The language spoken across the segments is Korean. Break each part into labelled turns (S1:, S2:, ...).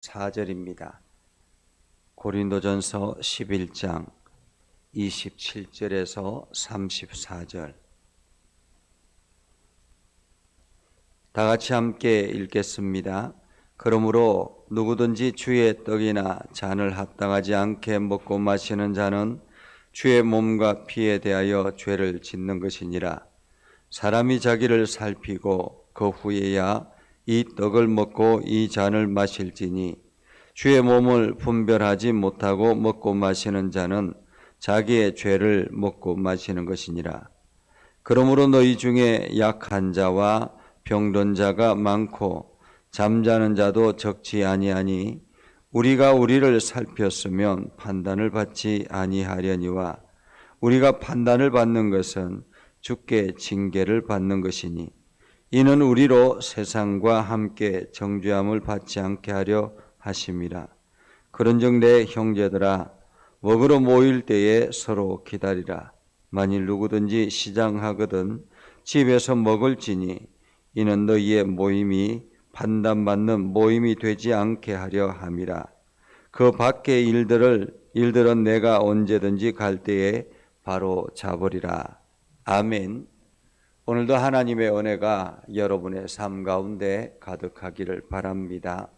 S1: 4절입니다. 고린도전서 11장 27절에서 34절. 다 같이 함께 읽겠습니다. 그러므로 누구든지 주의 떡이나 잔을 합당하지 않게 먹고 마시는 자는 주의 몸과 피에 대하여 죄를 짓는 것이니라. 사람이 자기를 살피고 그 후에야 이 떡을 먹고 이 잔을 마실지니 주의 몸을 분별하지 못하고 먹고 마시는 자는 자기의 죄를 먹고 마시는 것이니라. 그러므로 너희 중에 약한 자와 병든 자가 많고 잠자는 자도 적지 아니하니 우리가 우리를 살폈으면 판단을 받지 아니하려니와 우리가 판단을 받는 것은 주께 징계를 받는 것이니 이는 우리로 세상과 함께 정죄함을 받지 않게 하려 하심이라. 그런즉 내 형제들아 먹으러 모일 때에 서로 기다리라. 만일 누구든지 시장하거든 집에서 먹을지니 이는 너희의 모임이 판단받는 모임이 되지 않게 하려 함이라. 그 밖의 일들은 내가 언제든지 갈 때에 바로 잡으리라. 아멘. 오늘도 하나님의 은혜가 여러분의 삶 가운데 가득하기를 바랍니다.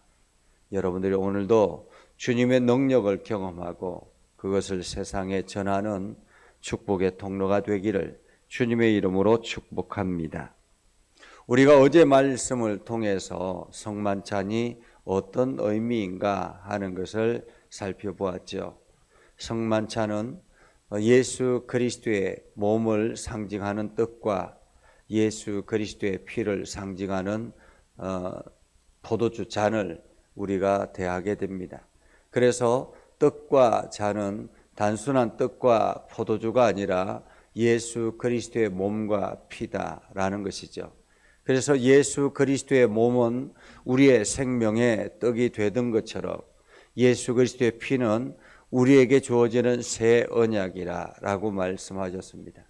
S1: 여러분들이 오늘도 주님의 능력을 경험하고 그것을 세상에 전하는 축복의 통로가 되기를 주님의 이름으로 축복합니다. 우리가 어제 말씀을 통해서 성만찬이 어떤 의미인가 하는 것을 살펴보았죠. 성만찬은 예수 그리스도의 몸을 상징하는 떡과 예수 그리스도의 피를 상징하는 포도주 잔을 우리가 대하게 됩니다. 그래서 떡과 잔은 단순한 떡과 포도주가 아니라 예수 그리스도의 몸과 피다라는 것이죠. 그래서 예수 그리스도의 몸은 우리의 생명의 떡이 되던 것처럼 예수 그리스도의 피는 우리에게 주어지는 새 언약이라고 말씀하셨습니다.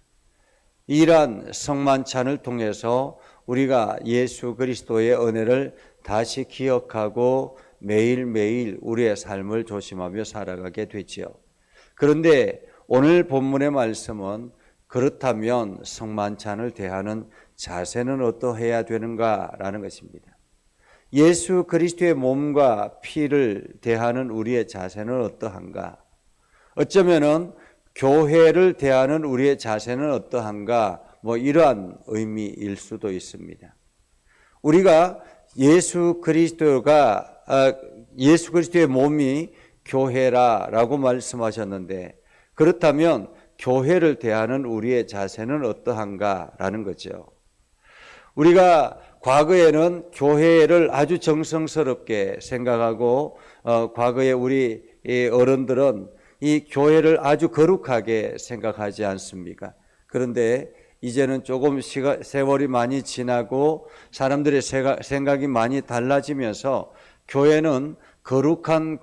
S1: 이러한 성만찬을 통해서 우리가 예수 그리스도의 은혜를 다시 기억하고 매일매일 우리의 삶을 조심하며 살아가게 되지요. 그런데 오늘 본문의 말씀은 그렇다면 성만찬을 대하는 자세는 어떠해야 되는가라는 것입니다. 예수 그리스도의 몸과 피를 대하는 우리의 자세는 어떠한가? 어쩌면은 교회를 대하는 우리의 자세는 어떠한가? 이러한 의미일 수도 있습니다. 우리가 예수 그리스도의 몸이 교회라고 말씀하셨는데 그렇다면 교회를 대하는 우리의 자세는 어떠한가라는 거죠. 우리가 과거에는 교회를 아주 정성스럽게 생각하고 과거에 우리 어른들은 이 교회를 아주 거룩하게 생각하지 않습니까? 그런데 이제는 조금 세월이 많이 지나고 사람들의 생각이 많이 달라지면서 교회는 거룩한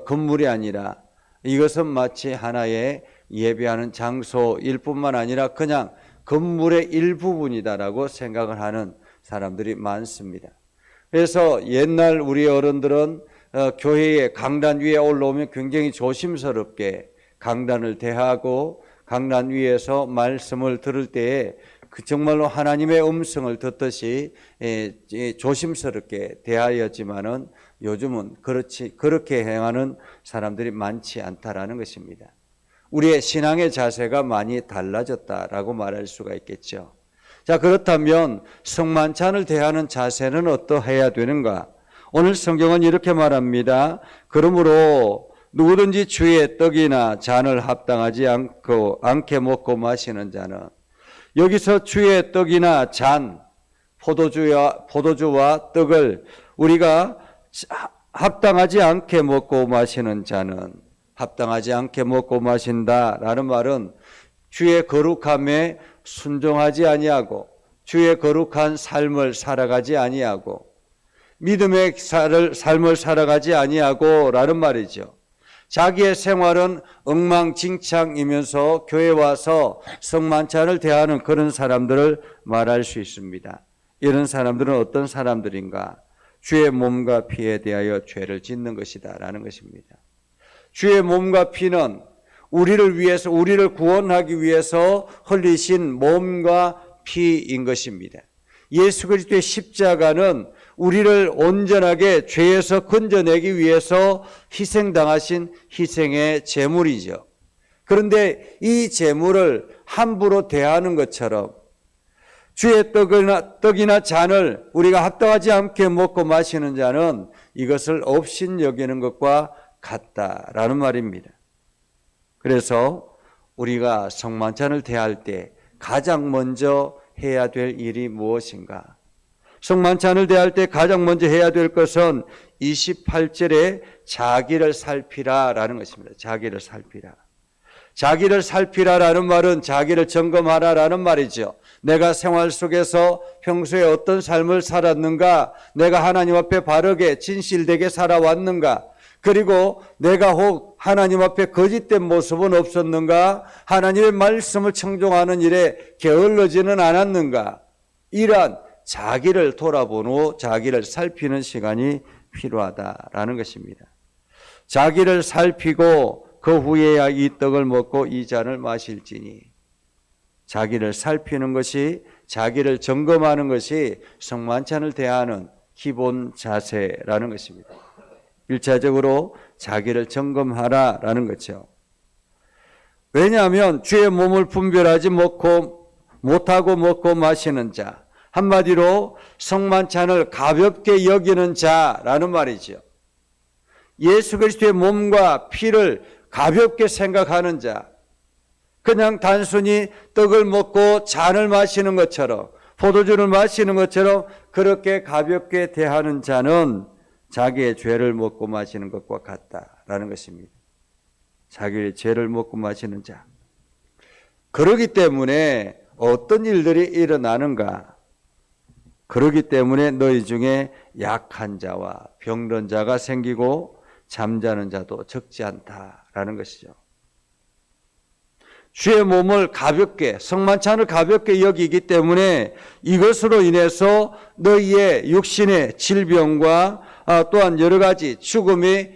S1: 건물이 아니라 이것은 마치 하나의 예배하는 장소일 뿐만 아니라 그냥 건물의 일부분이다라고 생각을 하는 사람들이 많습니다. 그래서 옛날 우리 어른들은 교회의 강단 위에 올라오면 굉장히 조심스럽게 강단을 대하고 강단 위에서 말씀을 들을 때에 정말로 하나님의 음성을 듣듯이 조심스럽게 대하였지만은 요즘은 그렇게 행하는 사람들이 많지 않다라는 것입니다. 우리의 신앙의 자세가 많이 달라졌다라고 말할 수가 있겠죠. 자, 그렇다면 성만찬을 대하는 자세는 어떠해야 되는가? 오늘 성경은 이렇게 말합니다. 그러므로 누구든지 주의 떡이나 잔을 합당하지 않게 먹고 마시는 자는, 여기서 주의 떡이나 잔, 포도주와 떡을 우리가 합당하지 않게 먹고 마시는 자는, 합당하지 않게 먹고 마신다라는 말은 주의 거룩함에 순종하지 아니하고 주의 거룩한 삶을 살아가지 아니하고 믿음의 삶을 살아가지 아니하고 라는 말이죠. 자기의 생활은 엉망진창이면서 교회 와서 성만찬을 대하는 그런 사람들을 말할 수 있습니다. 이런 사람들은 어떤 사람들인가? 주의 몸과 피에 대하여 죄를 짓는 것이다 라는 것입니다. 주의 몸과 피는 우리를 위해서, 우리를 구원하기 위해서 흘리신 몸과 피인 것입니다. 예수 그리스도의 십자가는 우리를 온전하게 죄에서 건져내기 위해서 희생당하신 희생의 제물이죠. 그런데 이 제물을 함부로 대하는 것처럼 주의 떡이나 잔을 우리가 합당하지 않게 먹고 마시는 자는 이것을 업신여기는 것과 같다라는 말입니다. 그래서 우리가 성만찬을 대할 때 가장 먼저 해야 될 일이 무엇인가? 성만찬을 대할 때 가장 먼저 해야 될 것은 28절에 자기를 살피라라는 것입니다. 자기를 살피라. 자기를 살피라라는 말은 자기를 점검하라라는 말이죠. 내가 생활 속에서 평소에 어떤 삶을 살았는가? 내가 하나님 앞에 바르게 진실되게 살아왔는가? 그리고 내가 혹 하나님 앞에 거짓된 모습은 없었는가? 하나님의 말씀을 청종하는 일에 게을러지는 않았는가? 이러한 자기를 돌아본 후 자기를 살피는 시간이 필요하다라는 것입니다. 자기를 살피고 그 후에야 이 떡을 먹고 이 잔을 마실지니, 자기를 살피는 것이, 자기를 점검하는 것이 성만찬을 대하는 기본 자세라는 것입니다. 1차적으로 자기를 점검하라라는 거죠. 왜냐하면 주의 몸을 분별하지 못하고 먹고 마시는 자, 한마디로 성만찬을 가볍게 여기는 자라는 말이죠. 예수 그리스도의 몸과 피를 가볍게 생각하는 자, 그냥 단순히 떡을 먹고 잔을 마시는 것처럼, 포도주를 마시는 것처럼 그렇게 가볍게 대하는 자는 자기의 죄를 먹고 마시는 것과 같다라는 것입니다. 자기의 죄를 먹고 마시는 자. 그러기 때문에 어떤 일들이 일어나는가? 그러기 때문에 너희 중에 약한 자와 병든 자가 생기고 잠자는 자도 적지 않다라는 것이죠. 주의 몸을 가볍게, 성만찬을 가볍게 여기기 때문에 이것으로 인해서 너희의 육신의 질병과 또한 여러 가지 죽음이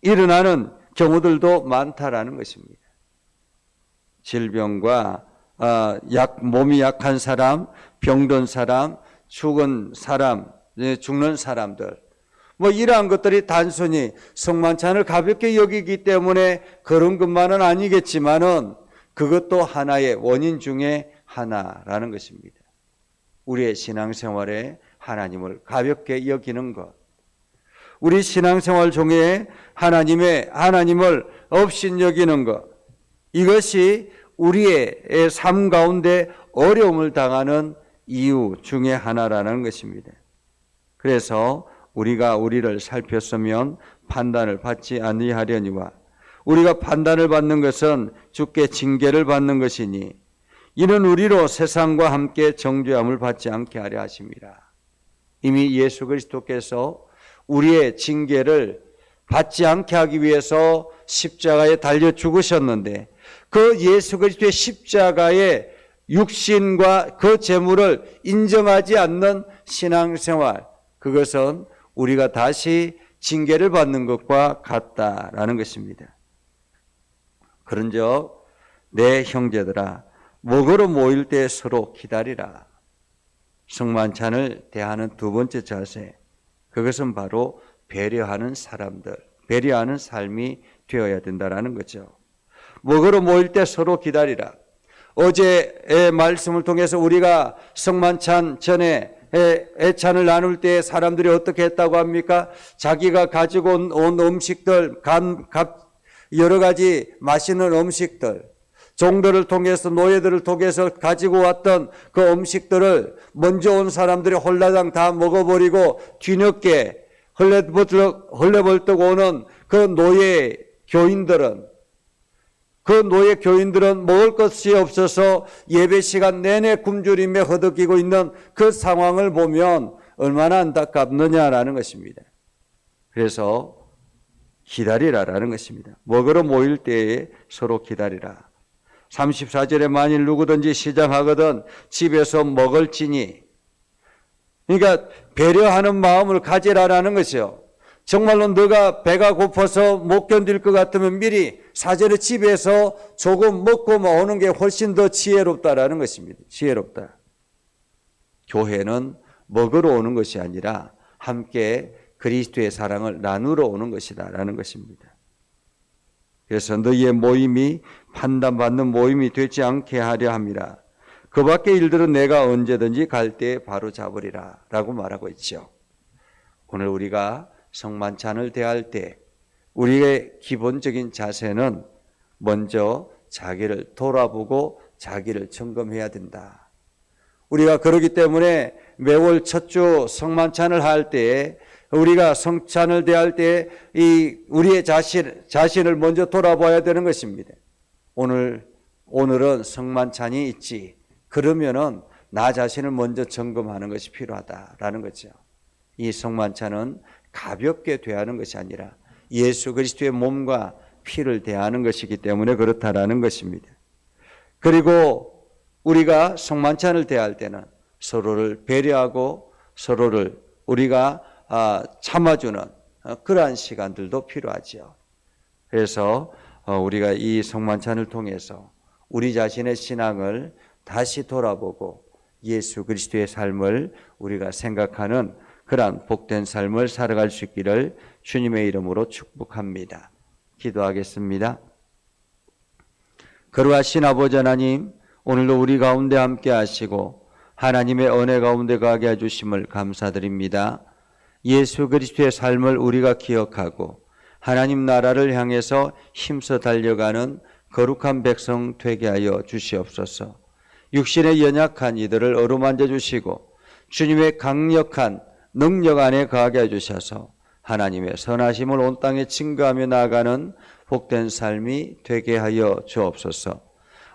S1: 일어나는 경우들도 많다라는 것입니다. 질병과 몸이 약한 사람, 병든 사람, 죽은 사람, 죽는 사람들, 이러한 것들이 단순히 성만찬을 가볍게 여기기 때문에 그런 것만은 아니겠지만은 그것도 하나의 원인 중에 하나라는 것입니다. 우리의 신앙생활에 하나님을 가볍게 여기는 것, 우리 신앙생활 중에 하나님을 업신여기는 것, 이것이 우리의 삶 가운데 어려움을 당하는 이유 중에 하나라는 것입니다. 그래서 우리가 우리를 살폈으면 판단을 받지 아니하려니와, 우리가 판단을 받는 것은 주께 징계를 받는 것이니 이는 우리로 세상과 함께 정죄함을 받지 않게 하려 하심이라. 이미 예수 그리스도께서 우리의 징계를 받지 않게 하기 위해서 십자가에 달려 죽으셨는데, 그 예수 그리스도의 십자가의 육신과 그 제물을 인정하지 않는 신앙생활, 그것은 우리가 다시 징계를 받는 것과 같다라는 것입니다. 그런즉 내 형제들아, 먹으러 모일 때 서로 기다리라. 성만찬을 대하는 두 번째 자세, 그것은 바로 배려하는 사람들, 배려하는 삶이 되어야 된다라는 거죠. 먹으러 모일 때 서로 기다리라. 어제의 말씀을 통해서 우리가 성만찬 전에 애찬을 나눌 때 사람들이 어떻게 했다고 합니까? 자기가 가지고 온 음식들, 여러 가지 맛있는 음식들, 종들을 통해서, 노예들을 통해서 가지고 왔던 그 음식들을 먼저 온 사람들이 홀라당 다 먹어버리고 뒤늦게 헐레벌떡 오는 그 노예 교인들은 먹을 것이 없어서 예배 시간 내내 굶주림에 허덕이고 있는 그 상황을 보면 얼마나 안타깝느냐라는 것입니다. 그래서 기다리라라는 것입니다. 먹으러 모일 때에 서로 기다리라. 34절에 만일 누구든지 시장하거든 집에서 먹을지니, 그러니까 배려하는 마음을 가지라라는 것이요. 정말로 너가 배가 고파서 못 견딜 것 같으면 미리 사전에 집에서 조금 먹고 오는 게 훨씬 더 지혜롭다라는 것입니다. 지혜롭다. 교회는 먹으러 오는 것이 아니라 함께 그리스도의 사랑을 나누러 오는 것이다라는 것입니다. 그래서 너희의 모임이 판단받는 모임이 되지 않게 하려 함이라. 그 밖의 일들은 내가 언제든지 갈 때에 바로 잡으리라 라고 말하고 있죠. 오늘 우리가 성만찬을 대할 때 우리의 기본적인 자세는 먼저 자기를 돌아보고 자기를 점검해야 된다. 우리가 그러기 때문에 매월 첫 주 성만찬을 할 때에 우리가 성찬을 대할 때 우리의 자신을 먼저 돌아봐야 되는 것입니다. 오늘은 성만찬이 있지. 그러면은 나 자신을 먼저 점검하는 것이 필요하다라는 거죠. 이 성만찬은 가볍게 대하는 것이 아니라 예수 그리스도의 몸과 피를 대하는 것이기 때문에 그렇다라는 것입니다. 그리고 우리가 성만찬을 대할 때는 서로를 배려하고 서로를 우리가 참아주는 그러한 시간들도 필요하죠. 그래서 우리가 이 성만찬을 통해서 우리 자신의 신앙을 다시 돌아보고 예수 그리스도의 삶을 우리가 생각하는 그러한 복된 삶을 살아갈 수 있기를 주님의 이름으로 축복합니다. 기도하겠습니다. 거룩하신 아버지 하나님, 오늘도 우리 가운데 함께 하시고 하나님의 은혜 가운데 가게 해주심을 감사드립니다. 예수 그리스도의 삶을 우리가 기억하고 하나님 나라를 향해서 힘써 달려가는 거룩한 백성 되게 하여 주시옵소서. 육신의 연약한 이들을 어루만져 주시고 주님의 강력한 능력 안에 가게 해주셔서 하나님의 선하심을 온 땅에 증거하며 나아가는 복된 삶이 되게 하여 주옵소서.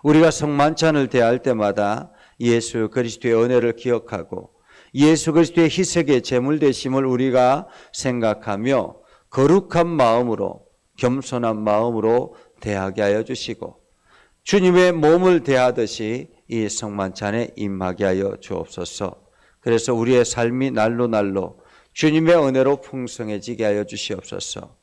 S1: 우리가 성만찬을 대할 때마다 예수 그리스도의 은혜를 기억하고 예수 그리스도의 희생의 제물 되심을 우리가 생각하며 거룩한 마음으로 겸손한 마음으로 대하게 하여 주시고 주님의 몸을 대하듯이 이 성만찬에 임하게 하여 주옵소서. 그래서 우리의 삶이 날로 주님의 은혜로 풍성해지게 하여 주시옵소서.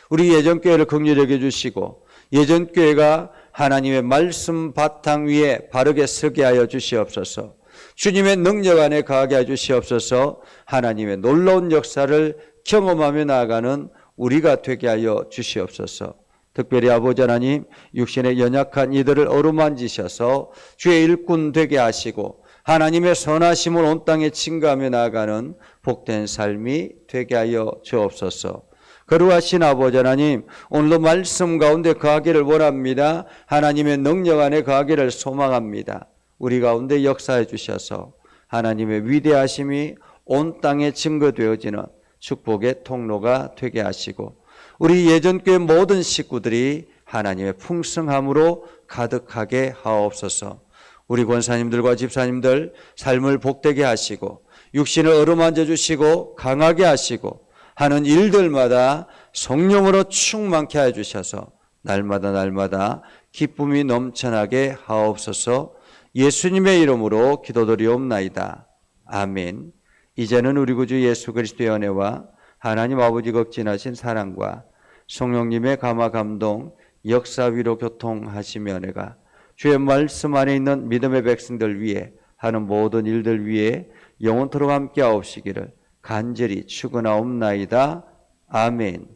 S1: 우리 예전교회를 긍휼히 여겨주시고 예전교회가 하나님의 말씀 바탕 위에 바르게 서게 하여 주시옵소서. 주님의 능력 안에 가게 하여 주시옵소서. 하나님의 놀라운 역사를 경험하며 나아가는 우리가 되게 하여 주시옵소서. 특별히 아버지 하나님, 육신의 연약한 이들을 어루만지셔서 주의 일꾼 되게 하시고 하나님의 선하심을 온 땅에 증거하며 나아가는 복된 삶이 되게 하여 주옵소서. 거룩하신 아버지 하나님, 오늘도 말씀 가운데 거하기를 원합니다. 하나님의 능력 안에 거하기를 소망합니다. 우리 가운데 역사해 주셔서 하나님의 위대하심이 온 땅에 증거되어지는 축복의 통로가 되게 하시고 우리 예전교회 모든 식구들이 하나님의 풍성함으로 가득하게 하옵소서. 우리 권사님들과 집사님들 삶을 복되게 하시고 육신을 어루만져 주시고 강하게 하시고 하는 일들마다 성령으로 충만케 하여 주셔서 날마다 기쁨이 넘쳐나게 하옵소서. 예수님의 이름으로 기도드리옵나이다. 아멘. 이제는 우리 구주 예수 그리스도의 은혜와 하나님 아버지 극진하신 사랑과 성령님의 감화 감동 역사 위로 교통하시며 은혜가 주의 말씀 안에 있는 믿음의 백성들 위해 하는 모든 일들 위해 영원토록 함께 하옵시기를 간절히 축원하옵나이다. 아멘.